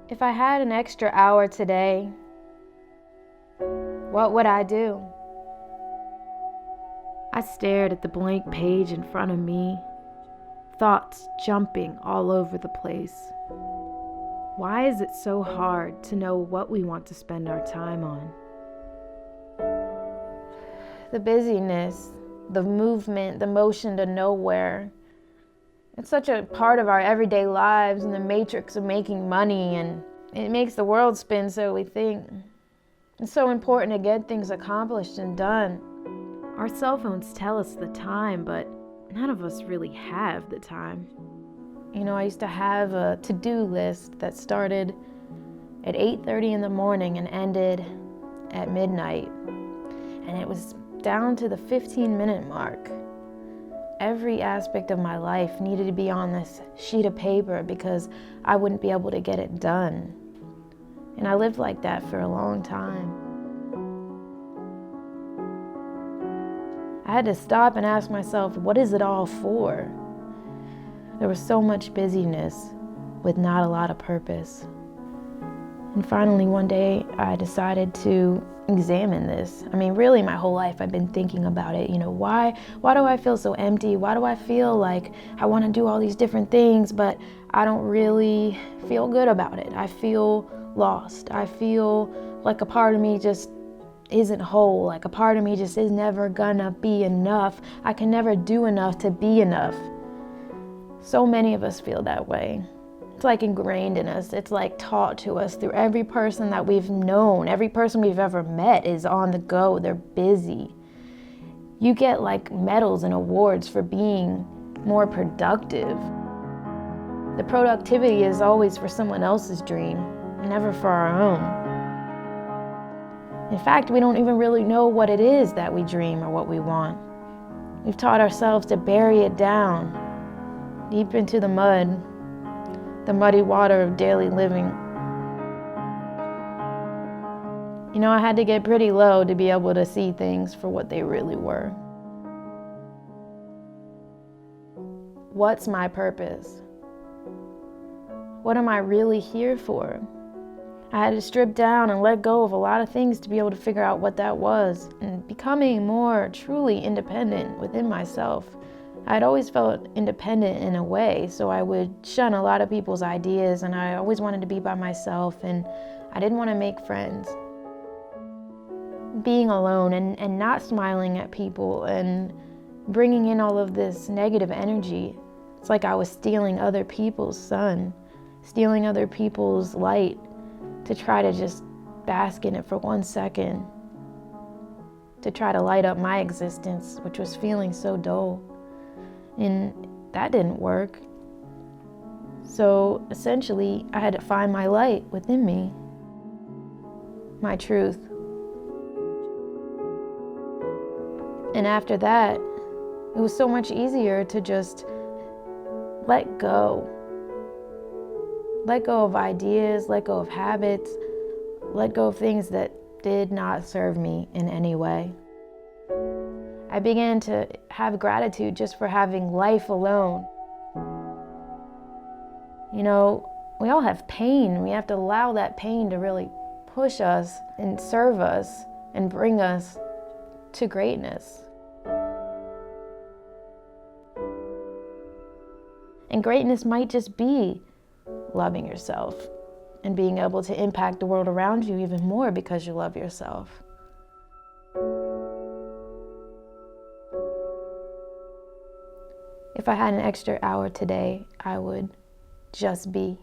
If I had an extra hour today, what would I do? I stared at the blank page in front of me, thoughts jumping all over the place. Why is it so hard to know what we want to spend our time on? The busyness, the movement, the motion to nowhere. It's such a part of our everyday lives and the matrix of making money, and it makes the world spin, so we think. It's so important to get things accomplished and done. Our cell phones tell us the time, but none of us really have the time. You know, I used to have a to-do list that started at 8:30 in the morning and ended at midnight. And it was down to the 15-minute mark. Every aspect of my life needed to be on this sheet of paper because I wouldn't be able to get it done. And I lived like that for a long time. I had to stop and ask myself, what is it all for? There was so much busyness with not a lot of purpose. And finally one day I decided to examine this. I mean, really my whole life I've been thinking about it. You know, why do I feel so empty? Why do I feel like I want to do all these different things, but I don't really feel good about it? I feel lost. I feel like a part of me just isn't whole. Like a part of me just is never gonna be enough. I can never do enough to be enough. So many of us feel that way. It's like ingrained in us. It's like taught to us through every person that we've known. Every person we've ever met is on the go. They're busy. You get like medals and awards for being more productive. The productivity is always for someone else's dream, never for our own. In fact, we don't even really know what it is that we dream or what we want. We've taught ourselves to bury it down, deep into the mud, the muddy water of daily living. You know, I had to get pretty low to be able to see things for what they really were. What's my purpose? What am I really here for? I had to strip down and let go of a lot of things to be able to figure out what that was, and becoming more truly independent within myself. I'd always felt independent in a way, so I would shun a lot of people's ideas, and I always wanted to be by myself, and I didn't want to make friends. Being alone and not smiling at people and bringing in all of this negative energy, it's like I was stealing other people's sun, stealing other people's light to try to just bask in it for 1 second, to try to light up my existence, which was feeling so dull. And that didn't work. So essentially, I had to find my light within me, my truth. And after that, it was so much easier to just let go. Let go of ideas, let go of habits, let go of things that did not serve me in any way. I began to have gratitude just for having life alone. You know, we all have pain. We have to allow that pain to really push us and serve us and bring us to greatness. And greatness might just be loving yourself and being able to impact the world around you even more because you love yourself. If I had an extra hour today, I would just be.